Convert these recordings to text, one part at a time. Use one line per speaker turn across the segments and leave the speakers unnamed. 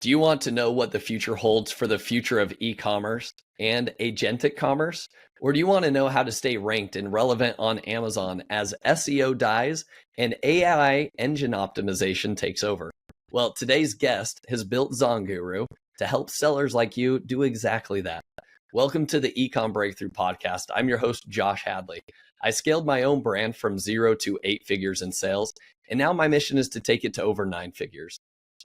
Do you want to know what the future holds for the future of e-commerce and agentic commerce? Or do you want to know how to stay ranked and relevant on Amazon as SEO dies and AI engine optimization takes over? Well, today's guest has built ZonGuru to help sellers like you do exactly that. Welcome to the Ecomm Breakthrough Podcast. I'm your host, Josh Hadley. I scaled my own brand from 0 to 8 figures in sales, and now my mission is to take it to over 9 figures.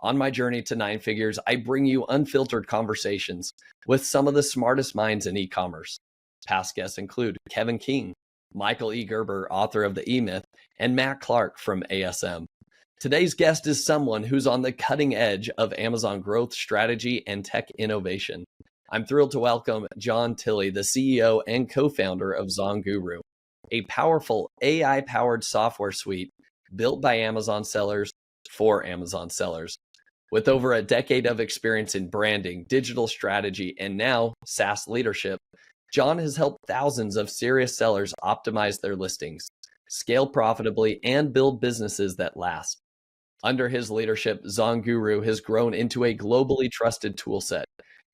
On my journey to 9 figures, I bring you unfiltered conversations with some of the smartest minds in e-commerce. Past guests include Kevin King, Michael E. Gerber, author of The E-Myth, and Matt Clark from ASM. Today's guest is someone who's on the cutting edge of Amazon growth strategy and tech innovation. I'm thrilled to welcome John Tilley, the CEO and co-founder of ZonGuru, a powerful AI-powered software suite built by Amazon sellers for Amazon sellers. With over a decade of experience in branding, digital strategy, and now SaaS leadership, John has helped thousands of serious sellers optimize their listings, scale profitably, and build businesses that last. Under his leadership, ZonGuru has grown into a globally trusted toolset,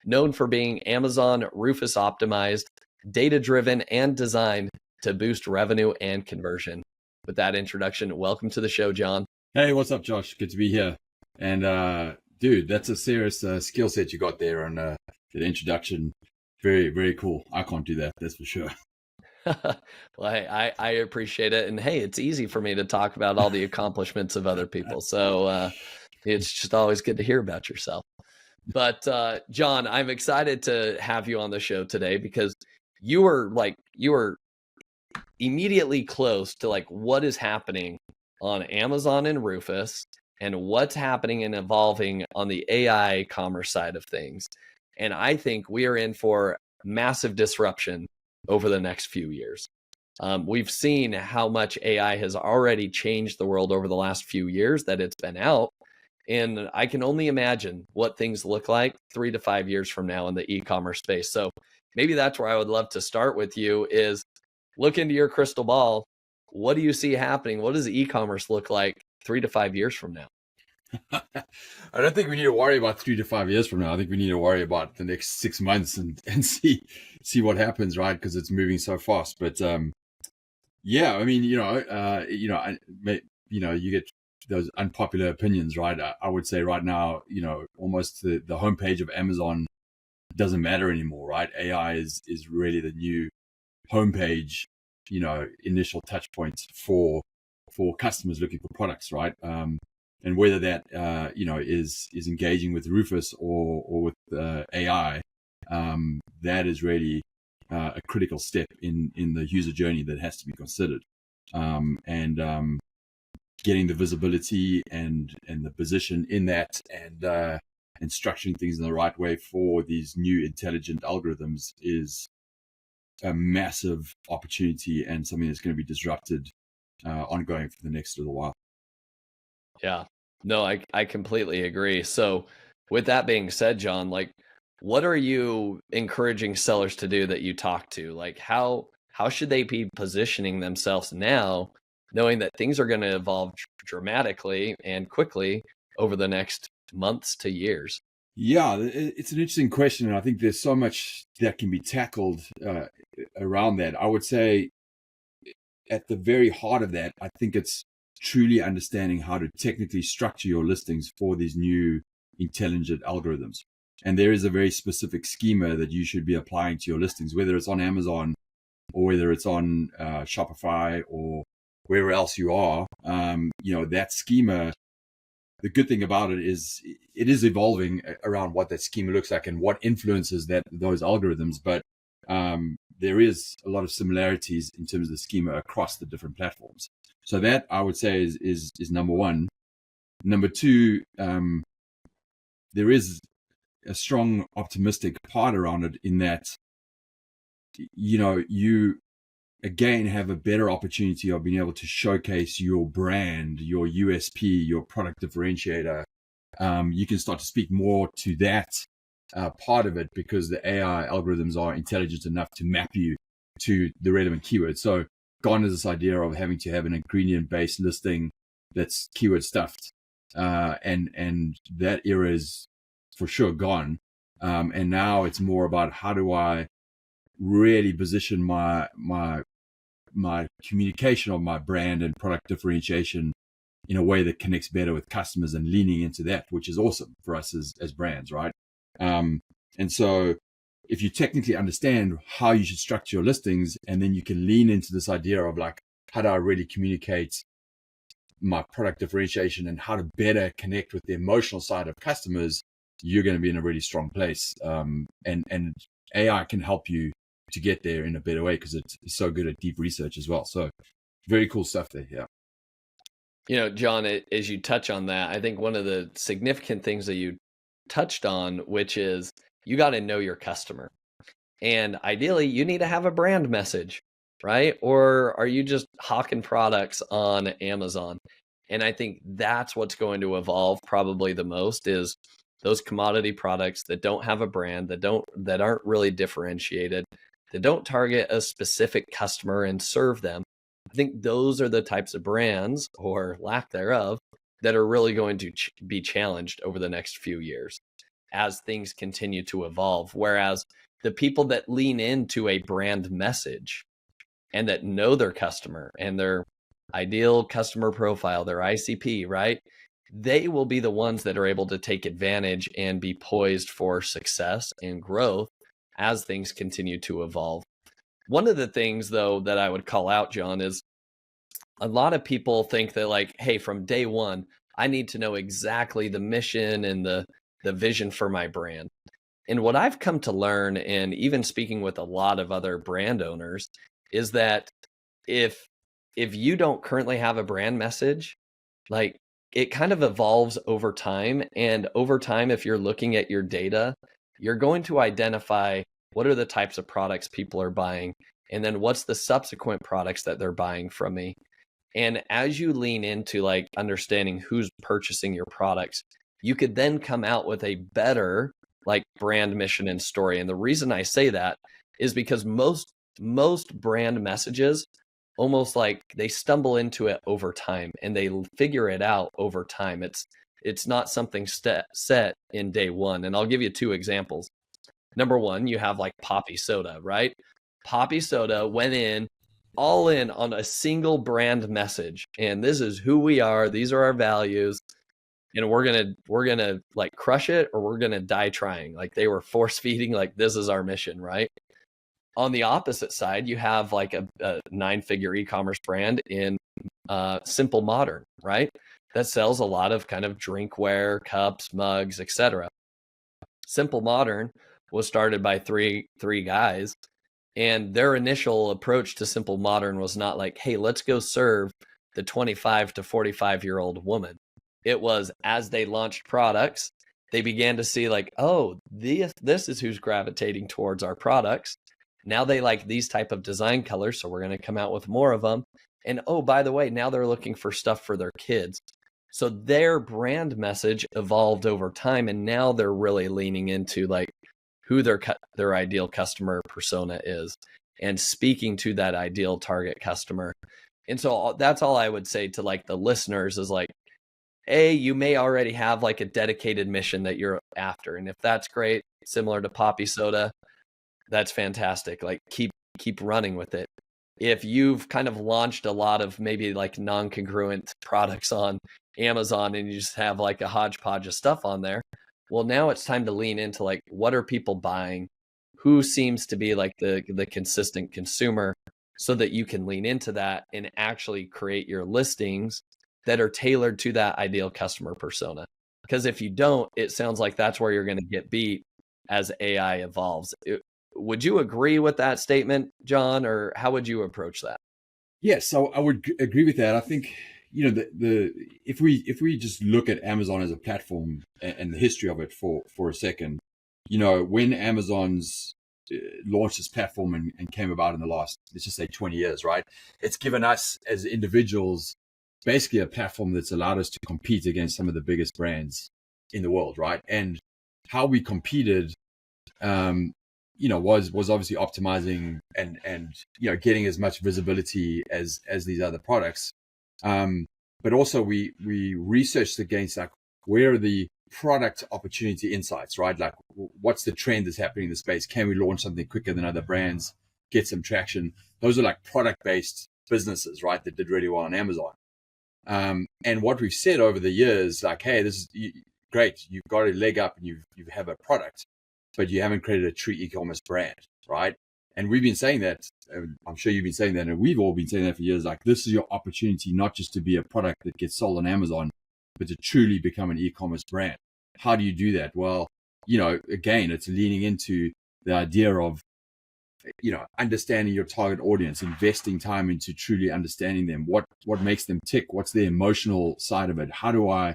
known for being Amazon Rufus optimized, data-driven, and designed to boost revenue and conversion. With that introduction, welcome to the show, John.
Hey, what's up, Josh? Good to be here. And dude, that's a serious skill set you got there on the introduction. Very, very cool. I can't do that, that's for sure.
Well, hey, I appreciate it. And hey, it's easy for me to talk about all the accomplishments of other people. So it's just always good to hear about yourself. But John, I'm excited to have you on the show today because you were immediately close to what is happening on Amazon and Rufus and what's happening and evolving on the AI commerce side of things. And I think we are in for massive disruption over the next few years. We've seen how much AI has already changed the world over the last few years that it's been out. And I can only imagine what things look like 3 to 5 years from now in the e-commerce space. So maybe that's where I would love to start with you is look into your crystal ball. What do you see happening? What does e-commerce look like 3 to 5 years from now?
I don't think we need to worry about 3 to 5 years from now. I think we need to worry about the next 6 months and see what happens, right? Because it's moving so fast. But yeah, I mean, you get those unpopular opinions, right? I would say right now, almost the homepage of Amazon doesn't matter anymore, right? AI is really the new homepage, initial touch points for customers looking for products, right? And whether that is engaging with Rufus or with AI, that is really a critical step in the user journey that has to be considered. And getting the visibility and the position in that and structuring things in the right way for these new intelligent algorithms is a massive opportunity and something that's going to be disrupted ongoing for the next little while.
Yeah, no, I completely agree. So with that being said, John, what are you encouraging sellers to do that you talk to? How should they be positioning themselves now, knowing that things are going to evolve dramatically and quickly over the next months to years?
Yeah, it's an interesting question. And I think there's so much that can be tackled around that. I would say at the very heart of that, I think it's truly understanding how to technically structure your listings for these new intelligent algorithms. And there is a very specific schema that you should be applying to your listings, whether it's on Amazon or whether it's on Shopify or wherever else you are. That schema, the good thing about it is evolving around what that schema looks like and what influences those algorithms. But there is a lot of similarities in terms of the schema across the different platforms. So that I would say is number one. Number two, there is a strong optimistic part around it in that, you again have a better opportunity of being able to showcase your brand, your USP, your product differentiator. You can start to speak more to that part of it because the AI algorithms are intelligent enough to map you to the relevant keywords. So gone is this idea of having to have an ingredient-based listing that's keyword stuffed. And that era is for sure gone. And now it's more about how do I really position my communication of my brand and product differentiation in a way that connects better with customers, and leaning into that, which is awesome for us as brands, right? And so if you technically understand how you should structure your listings, and then you can lean into this idea of like, how do I really communicate my product differentiation and how to better connect with the emotional side of customers, you're going to be in a really strong place. And AI can help you to get there in a better way, because it's so good at deep research as well. So very cool stuff there. Yeah.
You know, John, as you touch on that, I think one of the significant things that you touched on, which is you got to know your customer. And ideally, you need to have a brand message, right? Or are you just hawking products on Amazon? And I think that's what's going to evolve probably the most, is those commodity products that don't have a brand, that aren't really differentiated, that don't target a specific customer and serve them. I think those are the types of brands, or lack thereof, that are really going to be challenged over the next few years as things continue to evolve. Whereas the people that lean into a brand message and that know their customer and their ideal customer profile, their ICP, right? They will be the ones that are able to take advantage and be poised for success and growth as things continue to evolve. One of the things, though, that I would call out, John, is a lot of people think that, like, hey, from day one, I need to know exactly the mission and the vision for my brand. And what I've come to learn, and even speaking with a lot of other brand owners, is that if you don't currently have a brand message, like, it kind of evolves over time. And over time, if you're looking at your data, you're going to identify what are the types of products people are buying, and then what's the subsequent products that they're buying from me. And as you lean into like understanding who's purchasing your products, you could then come out with a better like brand mission and story. And the reason I say that is because most brand messages, almost like they stumble into it over time, and they figure it out over time. It's not something set in day one. And I'll give you two examples. Number one, you have like Poppy Soda, right? Poppy Soda went all in on a single brand message, and this is who we are, these are our values, and we're gonna like crush it, or we're gonna die trying. Like, they were force feeding, like, this is our mission, right? On the opposite side, you have like a 9-figure e-commerce brand in Simple Modern, right? That sells a lot of kind of drinkware, cups, mugs, etc. Simple Modern was started by three guys, and their initial approach to Simple Modern was not like, hey, let's go serve the 25 to 45-year-old woman. It was, as they launched products, they began to see like, oh, this is who's gravitating towards our products. Now they like these type of design colors, so we're going to come out with more of them. And oh, by the way, now they're looking for stuff for their kids. So their brand message evolved over time, and now they're really leaning into like who their ideal customer persona is, and speaking to that ideal target customer. And so that's all I would say to like the listeners is like, you may already have like a dedicated mission that you're after. And if that's great, similar to Poppy Soda, that's fantastic. Like, keep running with it. If you've kind of launched a lot of maybe like non-congruent products on Amazon, and you just have like a hodgepodge of stuff on there, well, now it's time to lean into like, what are people buying? Who seems to be like the consistent consumer, so that you can lean into that and actually create your listings that are tailored to that ideal customer persona. Because if you don't, it sounds like that's where you're going to get beat as AI evolves. Would you agree with that statement, John, or how would you approach that?
Yes, so I would agree with that. I think, you know, if we just look at Amazon as a platform and the history of it for a second, you know, when Amazon's launched this platform and came about in the last, let's just say 20 years, right? It's given us as individuals basically a platform that's allowed us to compete against some of the biggest brands in the world, right? And how we competed, you know, was obviously optimizing and you know, getting as much visibility as these other products. But also we researched against like, where are the product opportunity insights, right? Like, what's the trend that's happening in the space? Can we launch something quicker than other brands, get some traction? Those are like product-based businesses, right, that did really well on Amazon. And what we've said over the years, like, hey, this is great. You've got a leg up and you have a product, but you haven't created a true e-commerce brand, right? And we've been saying that. I'm sure you've been saying that, and we've all been saying that for years. Like, this is your opportunity, not just to be a product that gets sold on Amazon, but to truly become an e-commerce brand. How do you do that? Well, again, it's leaning into the idea of, understanding your target audience, investing time into truly understanding them. What makes them tick? What's the emotional side of it? How do I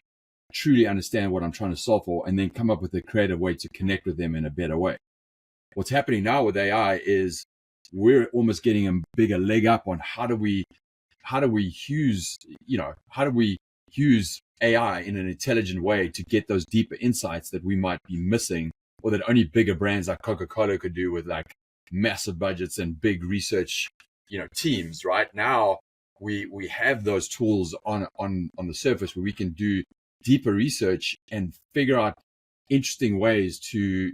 truly understand what I'm trying to solve for, and then come up with a creative way to connect with them in a better way? What's happening now with AI is we're almost getting a bigger leg up on how do we use AI in an intelligent way to get those deeper insights that we might be missing, or that only bigger brands like Coca-Cola could do with like massive budgets and big research, teams. Right now, we have those tools on the surface where we can do deeper research and figure out interesting ways to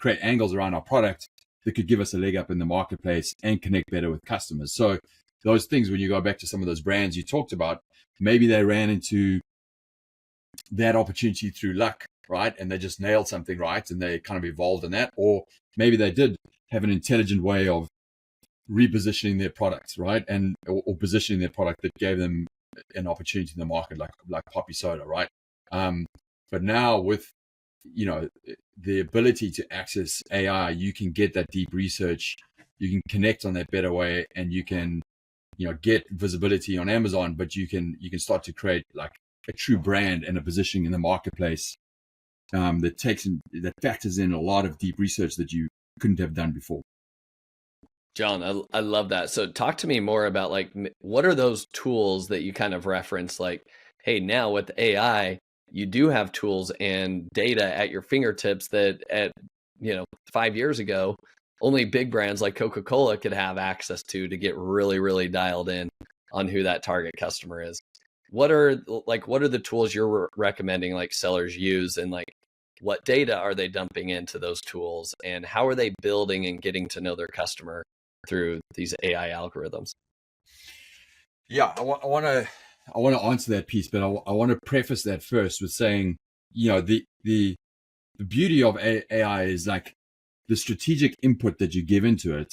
create angles around our product that could give us a leg up in the marketplace and connect better with customers. So those things, when you go back to some of those brands you talked about, maybe they ran into that opportunity through luck, right? And they just nailed something right, and they kind of evolved in that. Or maybe they did have an intelligent way of repositioning their products, right? And or positioning their product that gave them an opportunity in the market, like Poppy Soda, right? But now with the ability to access AI, you can get that deep research, you can connect on that better way, and you can get visibility on Amazon, but you can start to create like a true brand and a positioning in the marketplace that factors in a lot of deep research that you couldn't have done before.
John, I love that. So talk to me more about like, what are those tools that you kind of reference? Like, hey, now with AI, you do have tools and data at your fingertips that at 5 years ago, only big brands like Coca-Cola could have access to get really, really dialed in on who that target customer is. What are the tools you're recommending like sellers use, and like what data are they dumping into those tools, and how are they building and getting to know their customer through these AI algorithms?
Yeah, I want to answer that piece, but I want to preface that first with saying, the beauty of AI is like the strategic input that you give into it,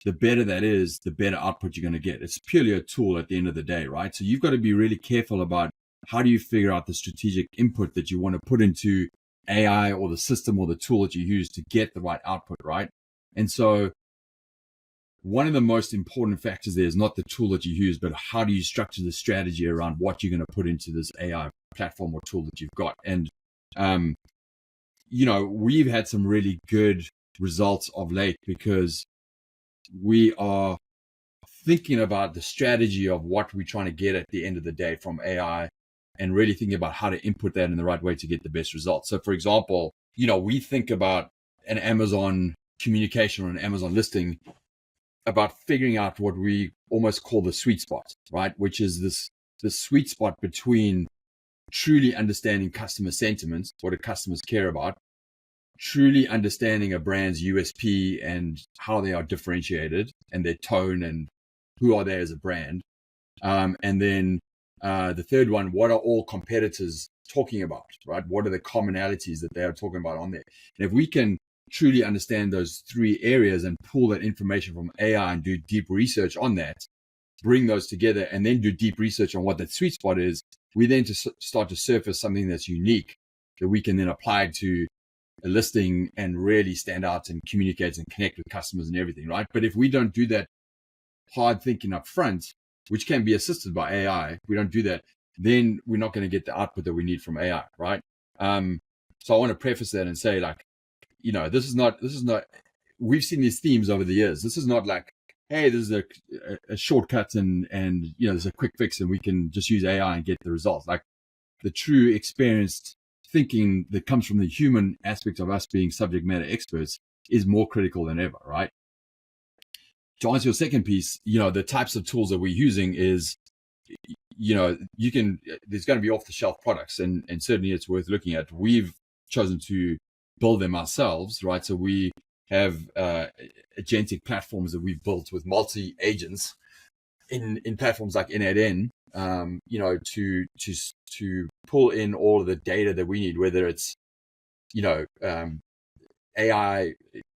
the better that is, the better output you're going to get. It's purely a tool at the end of the day, right? So you've got to be really careful about how do you figure out the strategic input that you want to put into AI or the system or the tool that you use to get the right output, right? And so one of the most important factors there is not the tool that you use, but how do you structure the strategy around what you're going to put into this AI platform or tool that you've got. And, we've had some really good results of late because we are thinking about the strategy of what we're trying to get at the end of the day from AI, and really thinking about how to input that in the right way to get the best results. So for example, we think about an Amazon communication or an Amazon listing about figuring out what we almost call the sweet spot, right? Which is the sweet spot between truly understanding customer sentiments, what do customers care about, truly understanding a brand's USP and how they are differentiated and their tone and who are they as a brand. And then the third one, what are all competitors talking about, right? What are the commonalities that they are talking about on there? And if we can truly understand those three areas and pull that information from AI and do deep research on that, bring those together, and then do deep research on what that sweet spot is, we then start to surface something that's unique that we can then apply to a listing and really stand out and communicate and connect with customers and everything, right? But if we don't do that hard thinking up front, which can be assisted by AI, if we don't do that, then we're not going to get the output that we need from AI, right? So I want to preface that and say, like, this is not, we've seen these themes over the years. This is not like, hey, this is a shortcut and there's a quick fix and we can just use AI and get the results. Like, the true experienced thinking that comes from the human aspect of us being subject matter experts is more critical than ever, right? To answer your second piece, the types of tools that we're using is, there's going to be off the shelf products, and certainly it's worth looking at. We've chosen to build them ourselves, right? So we have agentic platforms that we've built with multi agents in platforms like n8n, to pull in all of the data that we need, whether it's AI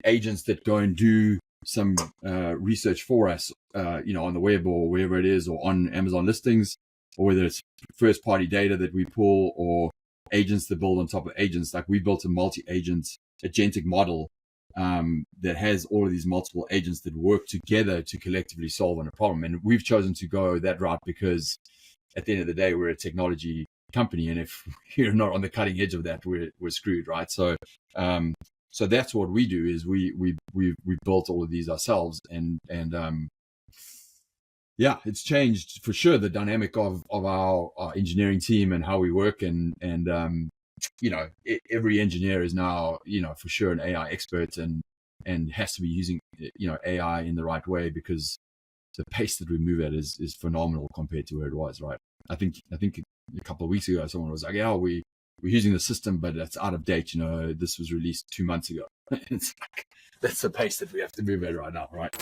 agents that go and do some research for us, on the web or wherever it is, or on Amazon listings, or whether it's first party data that we pull, or agents that build on top of agents. Like, we built a multi-agent agentic model that has all of these multiple agents that work together to collectively solve on a problem. And we've chosen to go that route because at the end of the day, we're a technology company, and if you're not on the cutting edge of that, we're screwed, right? So that's what we do, is we built all of these ourselves, and it's changed for sure the dynamic of our engineering team and how we work, and every engineer is now for sure an AI expert, and has to be using AI in the right way, because the pace that we move at is phenomenal compared to where it was, right? I think a couple of weeks ago someone was like, yeah, we're using the system, but it's out of date. This was released 2 months ago. It's like, that's the pace that we have to move at right now, right?